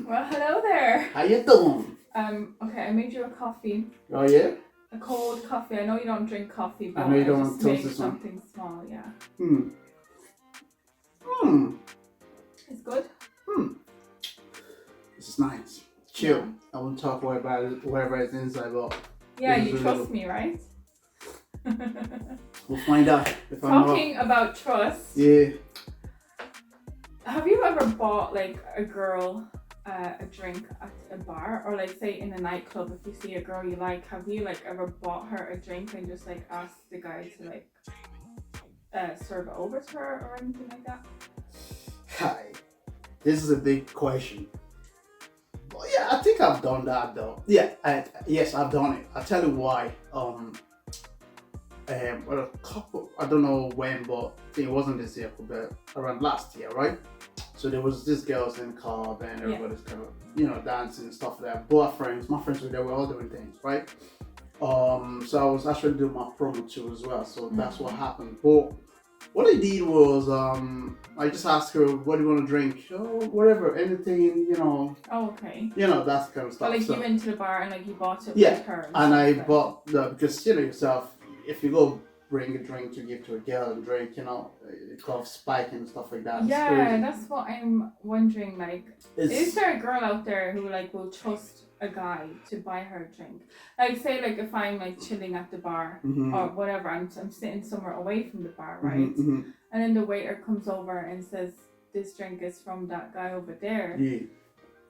Well, hello there. How you doing? Okay, I made you a coffee. Oh yeah? A cold coffee. I know you don't drink coffee, but I know you don't just want to toast made this one. something small, yeah. It's good? This is nice. Chill. Yeah. I won't talk whatever is inside, but Yeah, this is you really trust good. me, right? We'll find out if I'm Talking about trust, Yeah. have you ever bought like a girl a drink at a bar, or like say in a nightclub, if you see a girl you like, have you like ever bought her a drink and just like asked the guy to like serve it over to her or anything like that? Hi. This is a big question. Well, yeah, I think I've done that though. Yeah, yes, I've done it. I'll tell you why. Well, a couple, I don't know when, but it wasn't this year, but around last year, right? So there was this girls in the club and everybody's kind of, dancing and stuff like that. Both friends, my friends were there, were all doing things, right? So I was actually doing my promo too as well. So that's what happened. But what I did was, I just asked her, "What do you want to drink?" Oh, whatever, anything, Oh, okay. that kind of stuff. So like So, you went to the bar and like you bought it yeah, with her. and I stuff, bought because yourself, if you go bring a drink to give to a girl and drink, it causes spike and stuff like that. Yeah, it's crazy. that's what I'm wondering. Like, is It's there a girl out there who like will trust a guy to buy her a drink? Like, say like if I'm like chilling at the bar or whatever, I'm sitting somewhere away from the bar, right? And then the waiter comes over and says, "This drink is from that guy over there." yeah.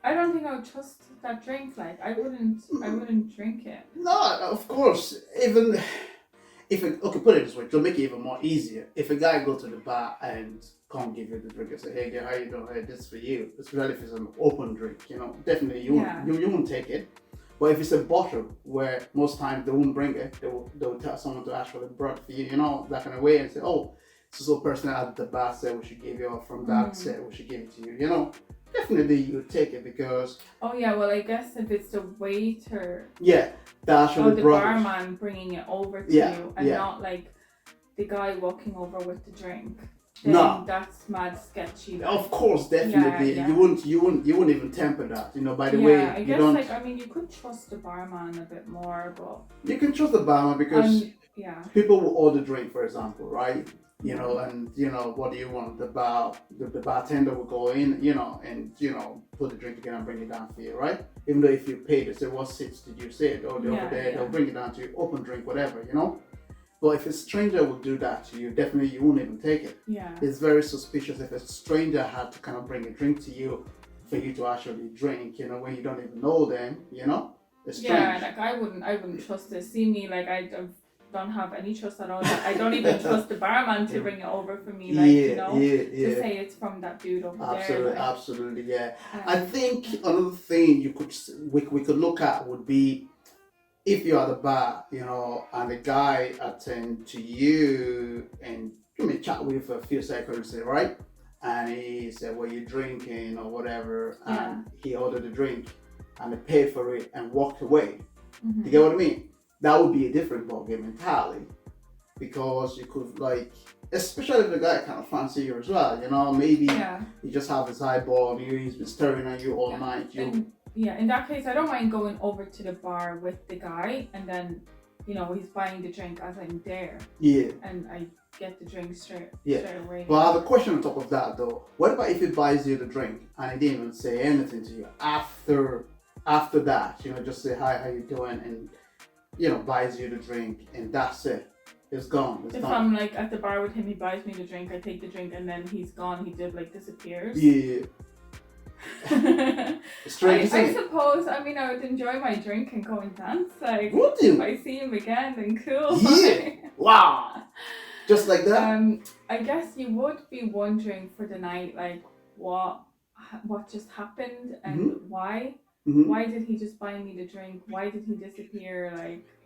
I don't think I would trust that drink. Like, I wouldn't drink it. No, of course. Even if okay, put it this way, to make it even more easier. If a guy go to the bar and can't give you the drink and say, "Hey, girl, how you doing? Hey, this is for you." Especially if it's an open drink, definitely you won't take it. But if it's a bottle, where most times they won't bring it, they'll tell someone to actually brought it for you, that kind of way, and say, "Oh, so person at the bar said we should give you, or from that said we should give it to you." Definitely you take it because. Oh yeah, well I guess if it's the waiter. Yeah, that actually or the brought barman bringing it over to you, and not like the guy walking over with the drink. Then no, that's mad sketchy. Of course, definitely. Yeah. You wouldn't even temper that. By the way, I guess you could trust the barman a bit more, but you can trust the barman because people will order drink, for example, right? And what do you want? The bartender will go in, and put the drink again and bring it down for you, right? Even though if you pay, they say, "What seats did you sit?" Or they're over there, they'll bring it down to you, open drink, whatever, But if a stranger would do that to you, definitely you won't even take it. Yeah. It's very suspicious if a stranger had to kind of bring a drink to you for you to actually drink, when you don't even know them, It's strange. Yeah, like I wouldn't trust it. See me, like I don't have any trust at all. I don't even trust the barman to bring it over for me, to say it's from that dude over there. Absolutely, yeah. I think another thing we could look at would be if you're at the bar, and the guy attend to you and you may chat with for a few seconds, right? And he said, "What you drinking?" or whatever, and he ordered a drink and they paid for it and walked away. You get what I mean? That would be a different ballgame entirely, because you could especially if the guy kind of fancy you as well, maybe he just have his eyeball on you, he's been staring at you all night. In that case, I don't mind going over to the bar with the guy, and then, he's buying the drink as I'm there. Yeah. And I get the drink straight away. But I have a question on top of that, though. What about if he buys you the drink and he didn't even say anything to you after that? Just say, "Hi, how you doing?" and buys you the drink, and that's it. It's gone. It's if done. I'm at the bar with him, he buys me the drink, I take the drink, and then he's gone. He disappears. Yeah. Strange. I suppose. I would enjoy my drink and go and dance. Would you? If I see him again, then cool. Yeah. Wow. Just like that. I guess you would be wondering for the night, what just happened and why. Why did he just buy me the drink? Why did he disappear?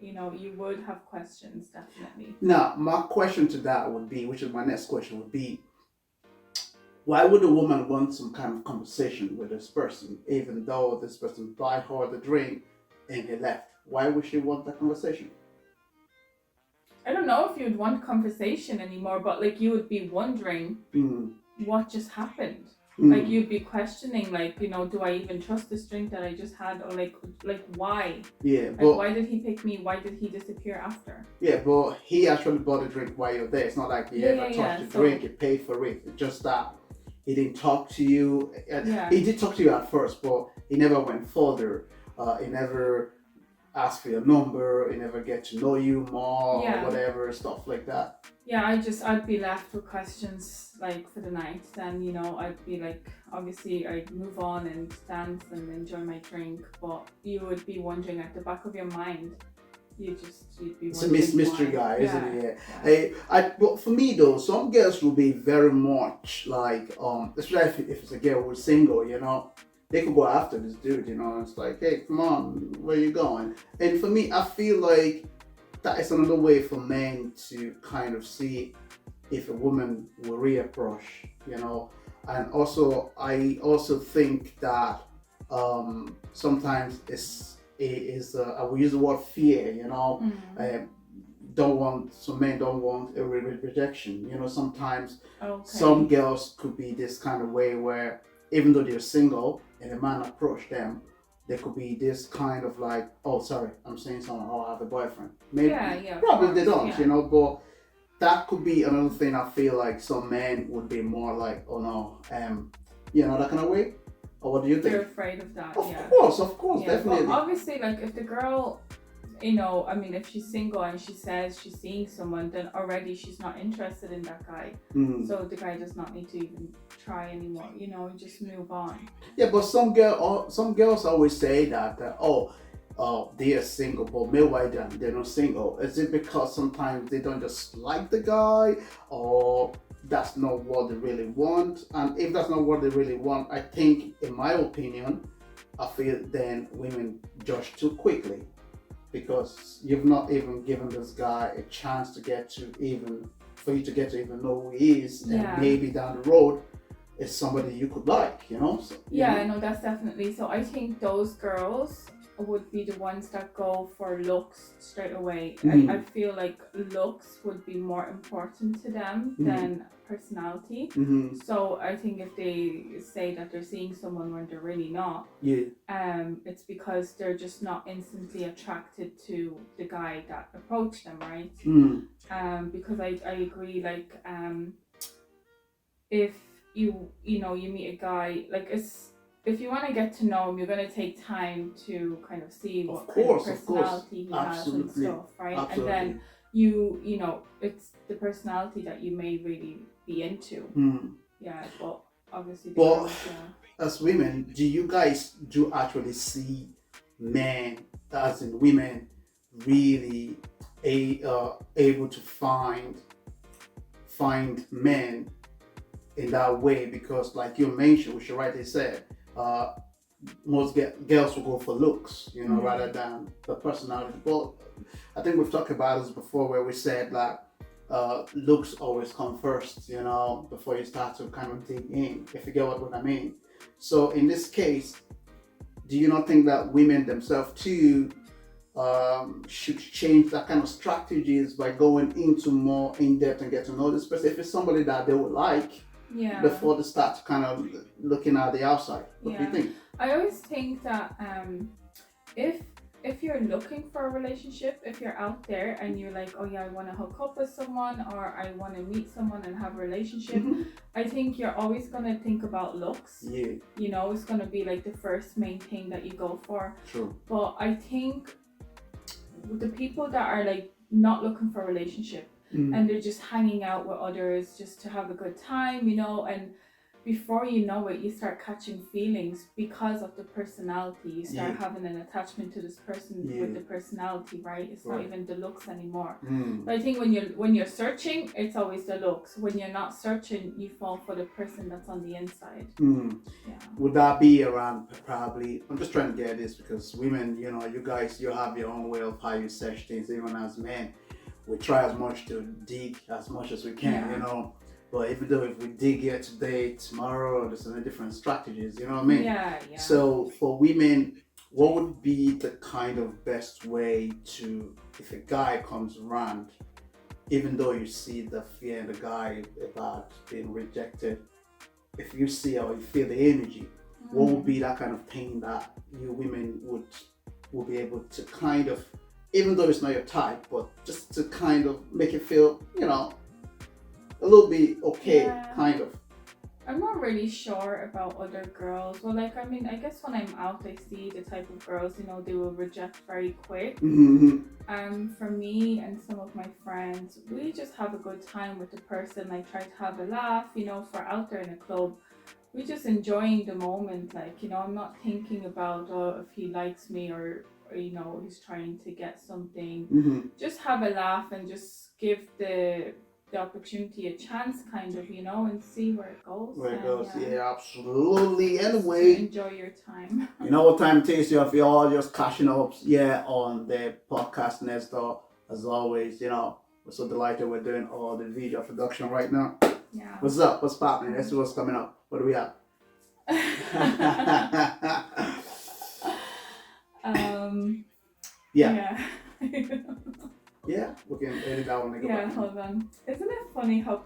You would have questions, definitely. Now, my question to that would be, which is my next question, would be, why would a woman want some kind of conversation with this person, even though this person bought her the drink and he left? Why would she want that conversation? I don't know if you'd want conversation anymore, but you would be wondering what just happened. Like Mm. you'd be questioning, like, do I even trust this drink that I just had, or like why? Yeah, Like, but why did he pick me? Why did he disappear after? he actually bought the drink while you're there. It's not like he Yeah, ever yeah, touched yeah. the drink. So He paid for it. It's just that he didn't talk to you. yeah, He did talk to you at first, but he never went further. He never asked for your number. He never get to know you more or yeah. whatever stuff like that. Yeah, I'd be left with questions like for the night. Then, I'd be like, obviously I'd move on and dance and enjoy my drink, but you would be wondering at the back of your mind, you'd be It's a wondering mystery why. guy, isn't Yeah, it? yeah. Yeah. But for me though, some girls will be very much like, especially if it's a girl who's single, they could go after this dude, It's like, hey, come on, where you going? And for me, I feel like that is another way for men to kind of see if a woman will reapproach, And also, I also think that sometimes I will use the word fear, Mm. um, some men don't want a rejection. Sometimes some Okay. girls could be this kind of way where even though they're single and a man approach them, there could be this kind of like, oh, sorry, I'm saying something. Oh, I have a boyfriend. Yeah, Maybe yeah, of probably they course. don't, Yeah. but that could be another thing. I feel like some men would be more like, oh no, that kind of way. Or what do you They're think? afraid of that, Of yeah. course, of course, Yeah, but definitely. obviously, like, if the girl, I mean, if she's single and she says she's seeing someone, then already she's not interested in that guy. Mm. So the guy does not need to even try anymore, just move on. Yeah, but some girls always say that, they are single, but meanwhile they're not single. Is it because sometimes they don't just like the guy, or that's not what they really want? And if that's not what they really want, I think, in my opinion, I feel then women judge too quickly because you've not even given this guy a chance to get to even for you to get to even know who he is, and Yeah. maybe down the road is somebody you could like, So, Yeah, I know, that's definitely. So I think those girls would be the ones that go for looks straight away. I Mm. feel like looks would be more important to them than personality. Mm-hmm. So I think if they say that they're seeing someone when they're really not, Yeah. it's because they're just not instantly attracted to the guy that approached them, right? Mm. Because I agree, like, if you meet a guy, like, if you want to get to know him, you're going to take time to kind of see Of what kind of course, of course. personality he has and Absolutely. stuff, right? And Absolutely. then it's the personality that you may really be into. Mm. Yeah, but obviously the But girls, yeah. as women, do you guys do actually see men, as in women, really able to find men in that way? Because, like you mentioned, which you rightly said, most girls will go for looks, rather than the personality. But I think we've talked about this before, where we said that looks always come first, before you start to kind of dig in, if you get what I mean. So in this case, do you not think that women themselves too should change that kind of strategies by going into more in depth and get to know this person? If it's somebody that they would like, Yeah. before they start kind of looking at the outside. What do you think? I always think that if you're looking for a relationship, if you're out there and you're like, oh yeah, I want to hook up with someone, or I want to meet someone and have a relationship, I think you're always going to think about looks. Yeah. It's going to be like the first main thing that you go for. True. But I think the people that are like not looking for a relationship, and they're just hanging out with others just to have a good time, and before you know it, you start catching feelings because of the personality. You start having an attachment to this person with the personality, right? It's not even the looks anymore. But I think when you're searching, it's always the looks. When you're not searching, you fall for the person that's on the inside. Yeah. Would that be around probably? I'm just trying to get this because women, you guys, you have your own way of how you search things. Even as men, we try as much to dig as much as we can, But even though if we dig here today, tomorrow, there's any different strategies, you know what I mean? Yeah. So for women, what would be the kind of best way to, if a guy comes around, even though you see the fear in the guy about being rejected, if you see or you feel the energy, what would be that kind of thing that you women would be able to kind of, even though it's not your type, but just to kind of make it feel, a little bit okay, kind of. I'm not really sure about other girls. Well, like, I mean, I guess when I'm out, I see the type of girls, they will reject very quick. For me and some of my friends, we just have a good time with the person. Like, try to have a laugh, if we're out there in a club, we just enjoying the moment. Like, I'm not thinking about, if he likes me or he's trying to get something. Just have a laugh and just give the opportunity a chance, kind of, and see where it goes. Yeah, absolutely. Anyway, enjoy your time. You know what time it is, if you're all just catching up, on the podcast next door. As always, we're so delighted we're doing all the video production right now. Yeah. What's up? What's popping? Let's see what's coming up. What do we have? Yeah. Yeah, we can edit that one. Hold on. Isn't it funny how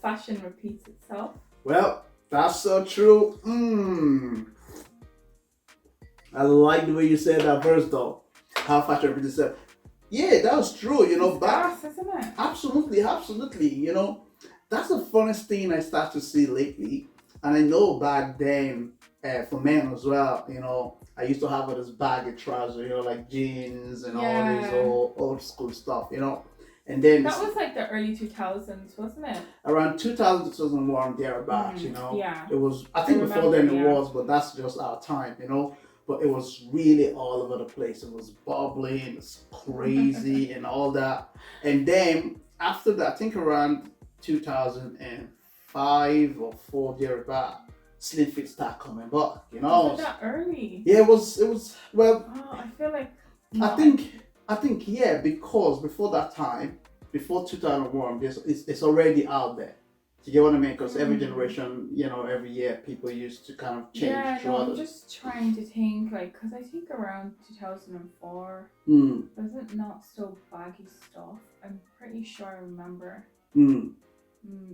fashion repeats itself? Well, that's so true. I like the way you said that verse, though. How fashion repeats itself. Yeah, that's true. It's gas, isn't it? Absolutely. That's the funnest thing I start to see lately. And I know back then, for men as well, I used to have all this baggy trousers, like jeans and all this old school stuff, And then that was like the early 2000s, wasn't it? Around 2000, 2001, thereabouts, Yeah. It was, I think before then it was, but that's just our time, But it was really all over the place. It was bubbling, it's crazy and all that. And then after that, I think around 2005 or 4, thereabout, slim fit start coming back, Was it that early? Yeah, it was well. Oh, I feel like. I think yeah, because before that time, before 2001, it's already out there. Do you get what I mean? Because every generation, every year people used to kind of change. Yeah, no, I'm just trying to think, because I think around 2004, was it not so baggy stuff? I'm pretty sure I remember.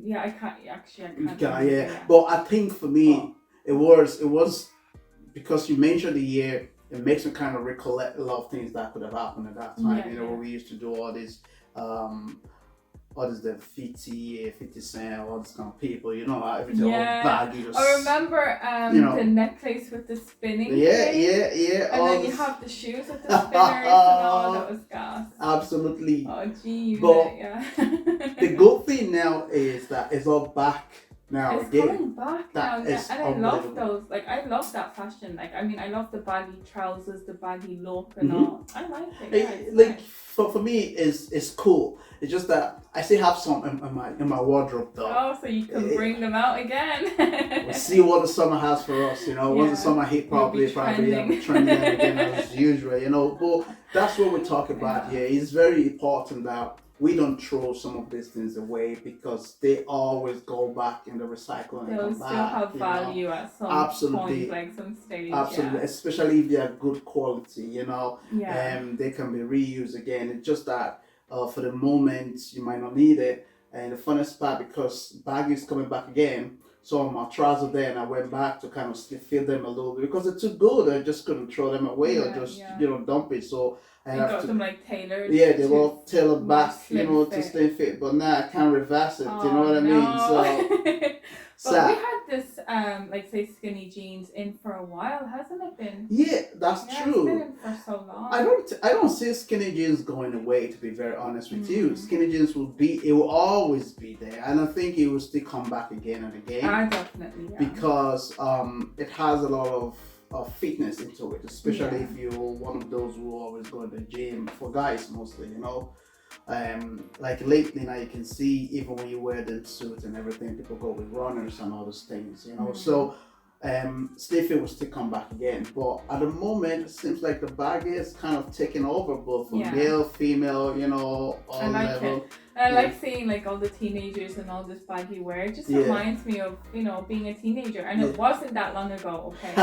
Yeah, I can't. Yeah, but I think for me, it was because you mentioned the year. It makes me kind of recollect a lot of things that could have happened at that time. When we used to do all these, the 50 Cent, all this kind of people, everything all baggy. I remember the necklace with the spinning. Yeah. And then you have the shoes with the spinners and all. That was gas. Absolutely. Oh, gee, the good thing now is that it's all back now it's again. coming back now, and I love those. Like, I love that fashion. Like, I mean, I love the baggy trousers, the baggy look, and all. I like it. Nice. For me, it's cool. It's just that I still have some in my wardrobe though. Oh, so you can bring them out again. We'll see what the summer has for us. Once the summer hit, probably trending again as usual. But that's what we talk about here. It's very important that we don't throw some of these things away because they always go back in the recycling. They'll still have value at some point, like some stage. Absolutely, especially if they are good quality, they can be reused again. It's just that for the moment you might not need it. And the funnest part, because baggy is coming back again, so my trousers there, and I went back to kind of fill them a little bit because they're too good. I just couldn't throw them away or just dump it. So I got them like tailored. Yeah, they were tailored back, to stay fit. But now I can't reverse it. Do you know what I mean? So, but we had this say skinny jeans in for a while, hasn't it been? Yeah, that's true. It's been in for so long. I don't see skinny jeans going away. To be very honest with you, skinny jeans it will always be there, and I think it will still come back again and again. Definitely. Yeah. Because it has a lot of fitness into it, especially if you're one of those who always go to the gym, for guys mostly, like lately now you can see even when you wear the suit and everything, people go with runners and all those things, so slim will still come back again, but at the moment it seems like the baggy is kind of taking over both for male, female, all level. I like seeing like all the teenagers and all this baggy wear. It just reminds me of being a teenager, and it wasn't that long ago. Okay,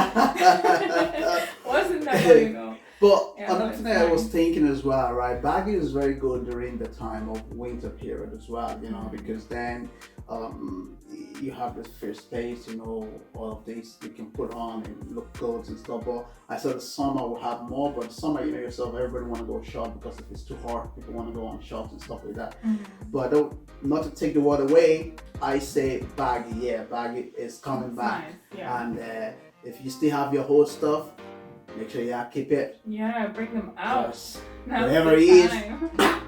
wasn't that long ago. But Yeah, no, another it's thing I was fine. thinking as well, right? Baggy is very good during the time of winter period as well, Mm. because then um, you have this free space, all of these you can put on and look good and stuff. But I said the summer will have more, but the summer, yourself, everybody want to go short because if it's too hot, people want to go on shorts and stuff like that. Mm. But not to take the word away, I say baggy. Yeah, baggy is coming It's back, nice. Yeah. and if you still have your whole stuff, make sure you keep it. Yeah, bring them out. Because Now's whatever the it is, time.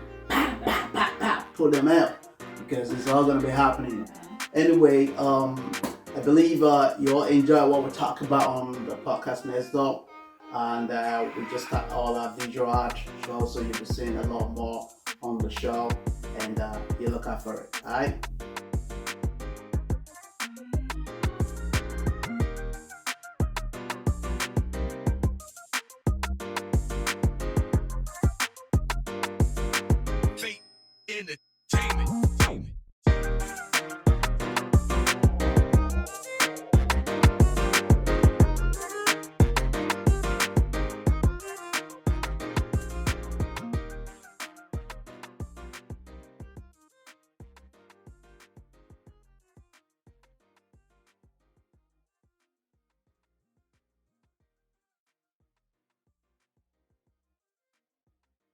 pull them out because it's all gonna be happening. Yeah. Anyway, I believe you all enjoy what we talk about on the podcast next up, and we just got all our visual art show, so you'll be seeing a lot more on the show, and you look out for it. All right.